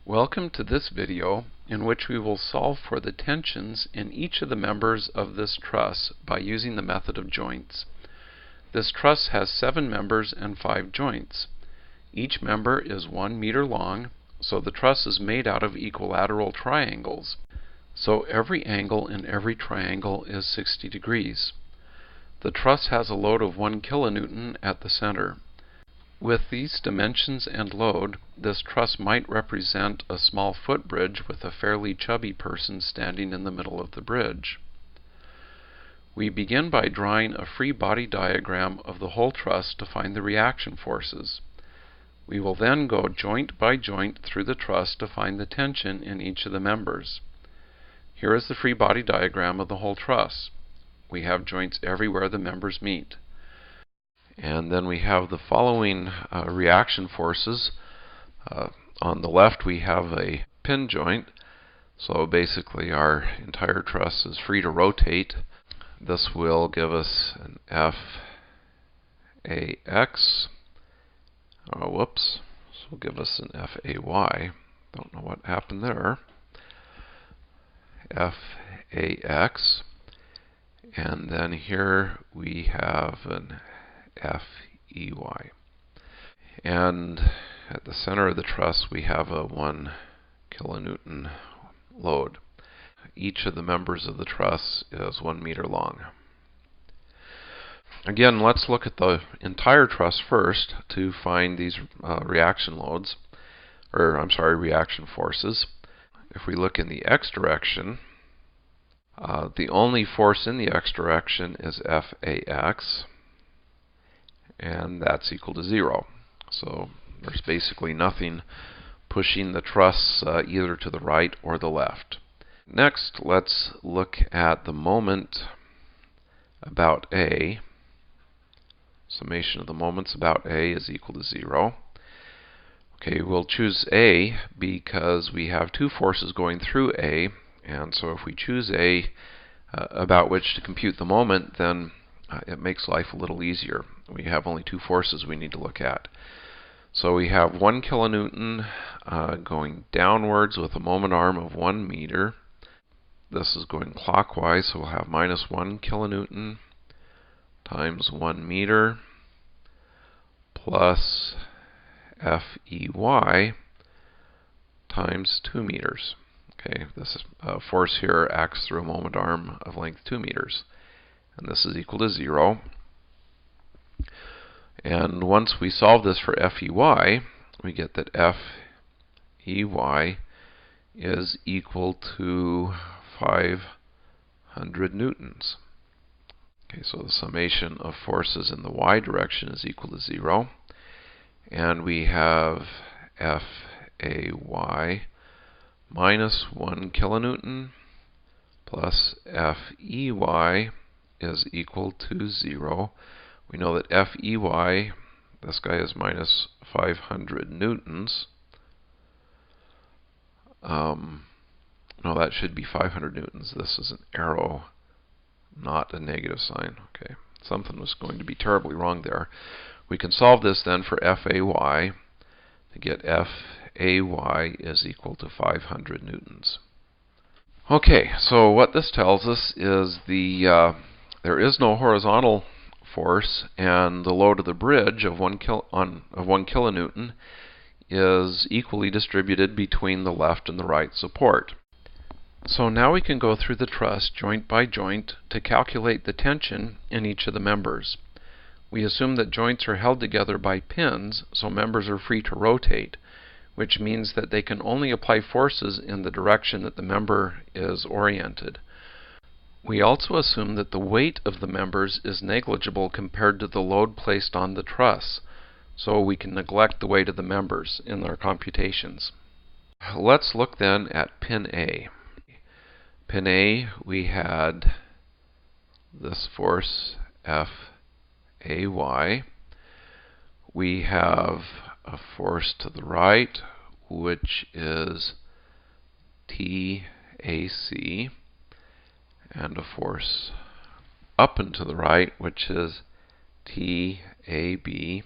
Welcome to this video in which we will solve for the tensions in each of the members of this truss by using the method of joints. This truss has 7 members and 5 joints. Each member is 1 meter long, so the truss is made out of equilateral triangles. So every angle in every triangle is 60 degrees. The truss has a load of 1 kilonewton at the center. With these dimensions and load, this truss might represent a small footbridge with a fairly chubby person standing in the middle of the bridge. We begin by drawing a free body diagram of the whole truss to find the reaction forces. We will then go joint by joint through the truss to find the tension in each of the members. Here is the free body diagram of the whole truss. We have joints everywhere the members meet. And then we have the following reaction forces. On the left we have a pin joint, so basically our entire truss is free to rotate. This will give us an FAX. Whoops, this will give us an FAY. Don't know what happened there. FAX. And then here we have an FEY. And at the center of the truss we have a 1 kilonewton load. Each of the members of the truss is 1 meter long. Again, let's look at the entire truss first to find these reaction forces. If we look in the x direction, the only force in the x direction is FAX, and that's equal to 0. So there's basically nothing pushing the truss either to the right or the left. Next, let's look at the moment about A. Summation of the moments about A is equal to 0. Okay, we'll choose A because we have 2 forces going through A, and so if we choose A about which to compute the moment, then it makes life a little easier. We have only 2 forces we need to look at. So we have 1 kilonewton going downwards with a moment arm of 1 meter. This is going clockwise, so we'll have minus 1 kilonewton times 1 meter plus FEY times 2 meters. Okay, this force here acts through a moment arm of length 2 meters. And this is equal to 0. And once we solve this for FEY, we get that FEY is equal to 500 newtons. Okay, so the summation of forces in the y direction is equal to 0. And we have FAY minus 1 kilonewton plus FEY is equal to 0. We know that FEY, this guy is minus 500 newtons. No, that should be 500 newtons. This is an arrow, not a negative sign. Okay, something was going to be terribly wrong there. We can solve this then for FAY to get FAY is equal to 500 newtons. Okay, so what this tells us is there is no horizontal force, and the load of the bridge of 1 kilonewton is equally distributed between the left and the right support. So now we can go through the truss joint by joint to calculate the tension in each of the members. We assume that joints are held together by pins, so members are free to rotate, which means that they can only apply forces in the direction that the member is oriented. We also assume that the weight of the members is negligible compared to the load placed on the truss, so we can neglect the weight of the members in our computations. Let's look then at pin A. Pin A, we had this force FAY. We have a force to the right, which is TAC, and a force up and to the right, which is TAB.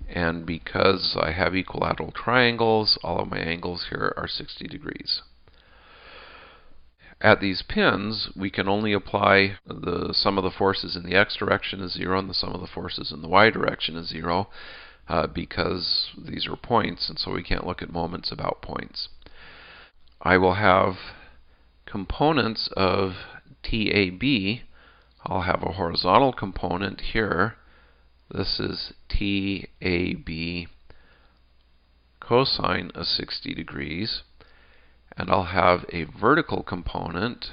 And because I have equilateral triangles, all of my angles here are 60 degrees. At these pins, we can only apply the sum of the forces in the x direction is 0 and the sum of the forces in the y direction is 0 because these are points, and so we can't look at moments about points. I will have components of TAB. I'll have a horizontal component here. This is TAB cosine of 60 degrees. And I'll have a vertical component.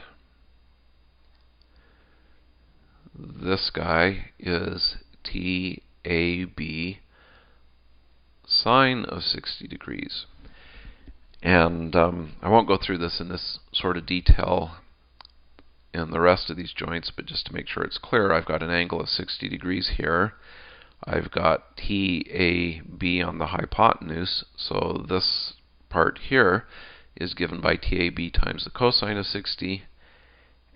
This guy is TAB sine of 60 degrees. And I won't go through this in this sort of detail in the rest of these joints, but just to make sure it's clear, I've got an angle of 60 degrees here. I've got TAB on the hypotenuse, so this part here is given by TAB times the cosine of 60,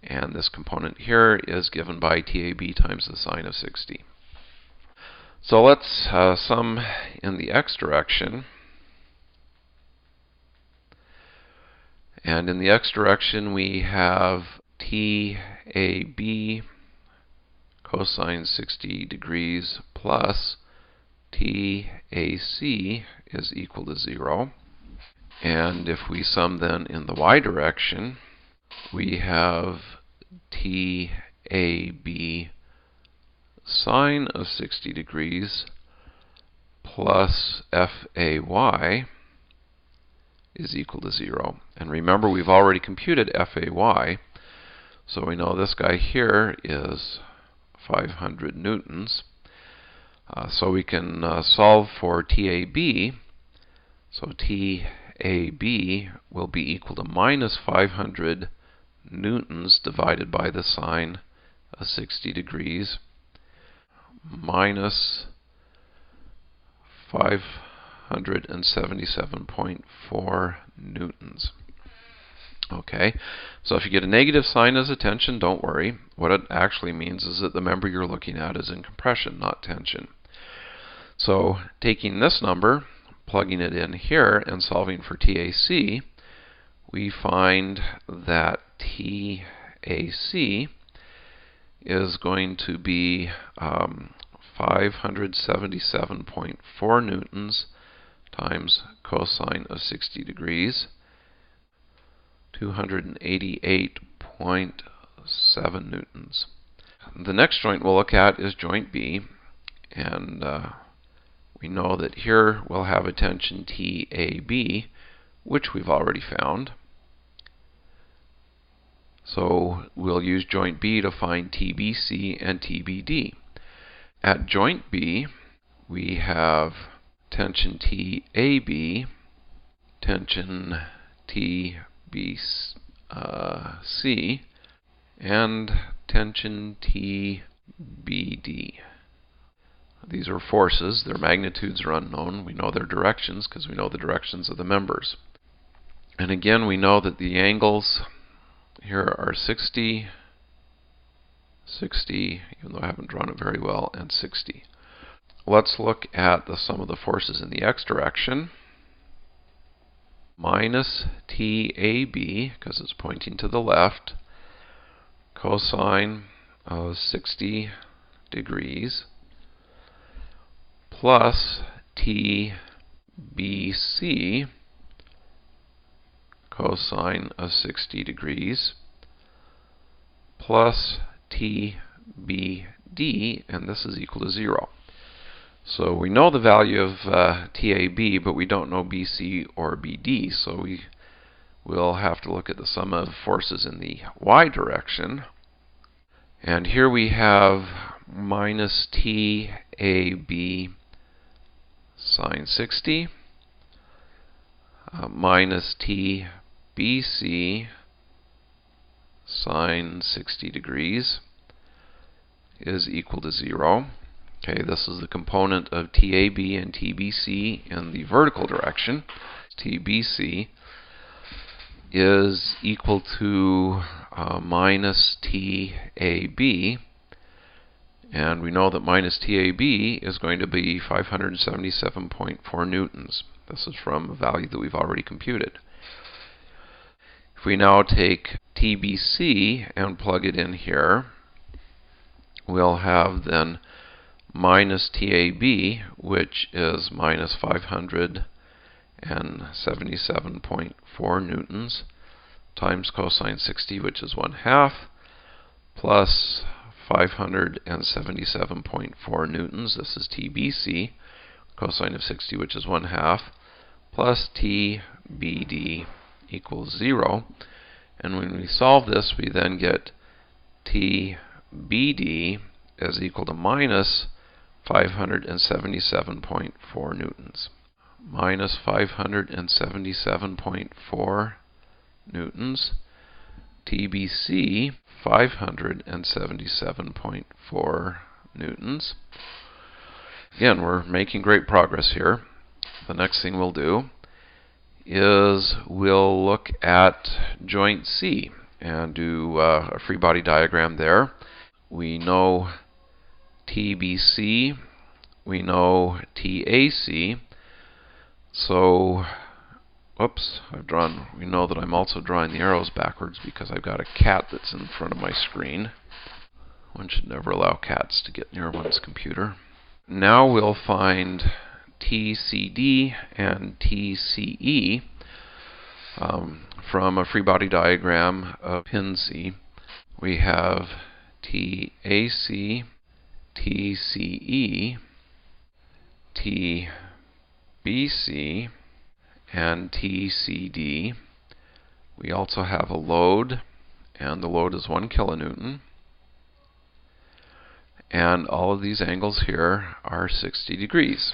and this component here is given by TAB times the sine of 60. So let's sum in the x direction. And in the x direction we have TAB cosine 60 degrees plus TAC is equal to 0. And if we sum then in the y direction, we have TAB sine of 60 degrees plus FAY is equal to 0. And remember, we've already computed FAY, so we know this guy here is 500 newtons. So we can solve for TAB. So TAB will be equal to minus 500 newtons divided by the sine of 60 degrees minus 577.4 newtons. Okay, so if you get a negative sign as a tension, don't worry. What it actually means is that the member you're looking at is in compression, not tension. So taking this number, plugging it in here, and solving for TAC, we find that TAC is going to be 577.4 newtons times cosine of 60 degrees, 288.7 newtons. The next joint we'll look at is joint B, and we know that here we'll have a tension TAB, which we've already found. So we'll use joint B to find TBC and TBD. At joint B, we have tension TAB, tension TBC, and tension TBD. These are forces. Their magnitudes are unknown. We know their directions because we know the directions of the members. And again, we know that the angles here are 60, 60, even though I haven't drawn it very well, and 60. Let's look at the sum of the forces in the x direction. Minus TAB, because it's pointing to the left, cosine of 60 degrees, plus TBC, cosine of 60 degrees, plus TBD, and this is equal to 0. So we know the value of TAB, but we don't know BC or BD, so we will have to look at the sum of forces in the y direction. And here we have minus TAB sine 60 minus TBC sine 60 degrees is equal to 0. Okay, this is the component of TAB and TBC in the vertical direction. TBC is equal to minus TAB, And we know that minus TAB is going to be 577.4 newtons. This is from a value that we've already computed. If we now take TBC and plug it in here, we'll have then minus TAB, which is minus 577.4 newtons, times cosine 60, which is 1/2, plus 577.4 newtons, this is TBC, cosine of 60, which is 1/2, plus TBD equals 0. And when we solve this, we then get TBD is equal to minus 577.4 newtons. Minus 577.4 newtons. TBC, 577.4 newtons. Again, we're making great progress here. The next thing we'll do is we'll look at joint C and do a free body diagram there. We know TBC, we know TAC, so we know that I'm also drawing the arrows backwards because I've got a cat that's in front of my screen. One should never allow cats to get near one's computer. Now we'll find TCD and TCE from a free body diagram of pin C. We have TAC, TCE, TBC, and TCD. We also have a load, and the load is 1 kilonewton. And all of these angles here are 60 degrees.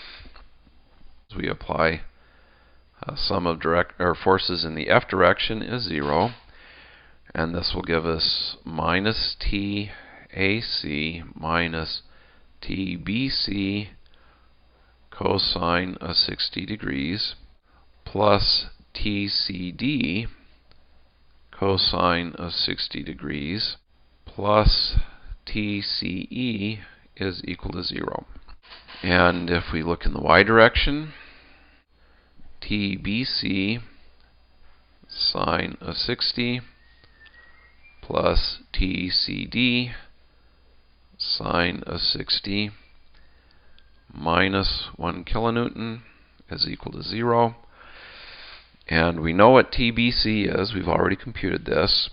We apply sum of forces in the F direction is 0, and this will give us minus TAC minus TBC cosine of 60 degrees plus TCD cosine of 60 degrees plus TCE is equal to 0. And if we look in the y direction, TBC sine of 60 plus TCD sine of 60 minus 1 kilonewton is equal to 0. And we know what TBC is. We've already computed this.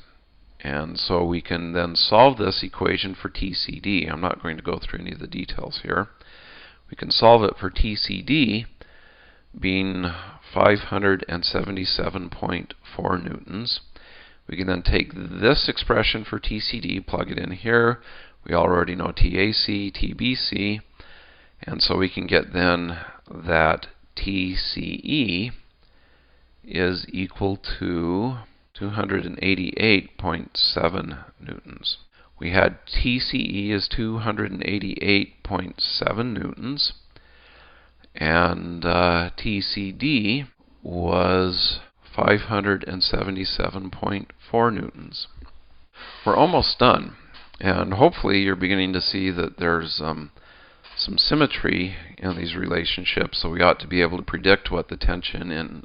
And so we can then solve this equation for TCD. I'm not going to go through any of the details here. We can solve it for TCD being 577.4 newtons. We can then take this expression for TCD, plug it in here. We already know TAC, TBC, and so we can get then that TCE is equal to 288.7 newtons. We had TCE is 288.7 newtons, and TCD was 577.4 newtons. We're almost done, and hopefully you're beginning to see that there's some symmetry in these relationships, so we ought to be able to predict what the tension in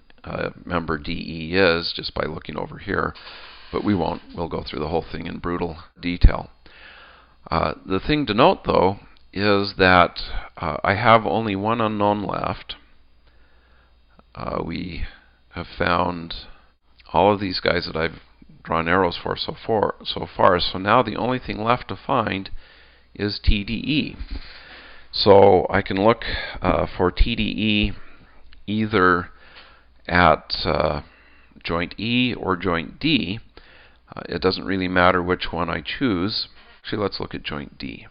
member DE is just by looking over here, but we won't. We'll go through the whole thing in brutal detail. The thing to note, though, is that I have only one unknown left. We have found all of these guys that I've drawn arrows for so far. So now the only thing left to find is TDE. So I can look for TDE either at joint E or joint D. It doesn't really matter which one I choose. Actually, let's look at joint D.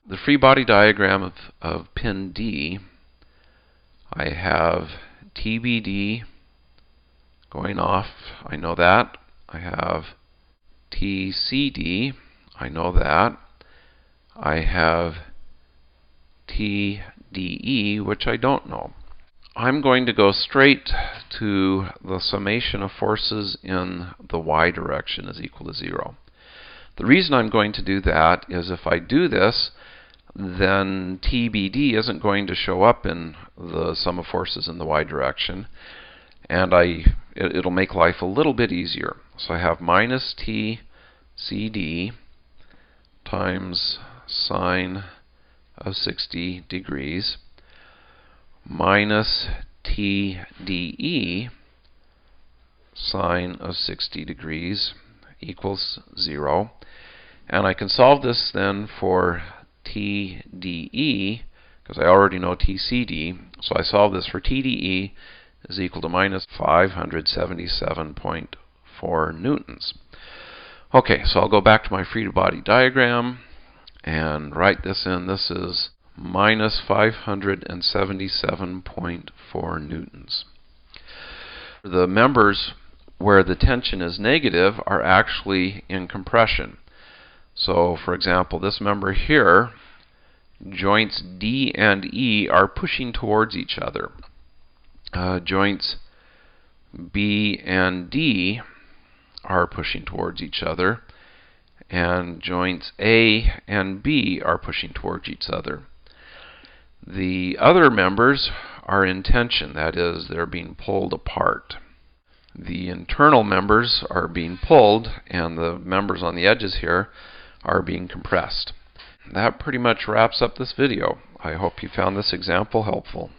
The free body diagram of pin D, I have TBD going off, I know that. I have TCD, I know that. I have TDE, which I don't know. I'm going to go straight to the summation of forces in the y direction is equal to 0. The reason I'm going to do that is if I do this, then TBD isn't going to show up in the sum of forces in the y direction, and it'll make life a little bit easier. So I have minus TCD times sine of 60 degrees minus TDE sine of 60 degrees equals 0. And I can solve this then for TDE, because I already know TCD, so I solve this for TDE is equal to minus 577.4 newtons. Okay, so I'll go back to my free-to-body diagram and write this in. This is minus 577.4 newtons. The members where the tension is negative are actually in compression. So, for example, this member here, joints D and E are pushing towards each other. Joints B and D are pushing towards each other, and joints A and B are pushing towards each other. The other members are in tension, that is, they're being pulled apart. The internal members are being pulled, and the members on the edges here are being compressed. That pretty much wraps up this video. I hope you found this example helpful.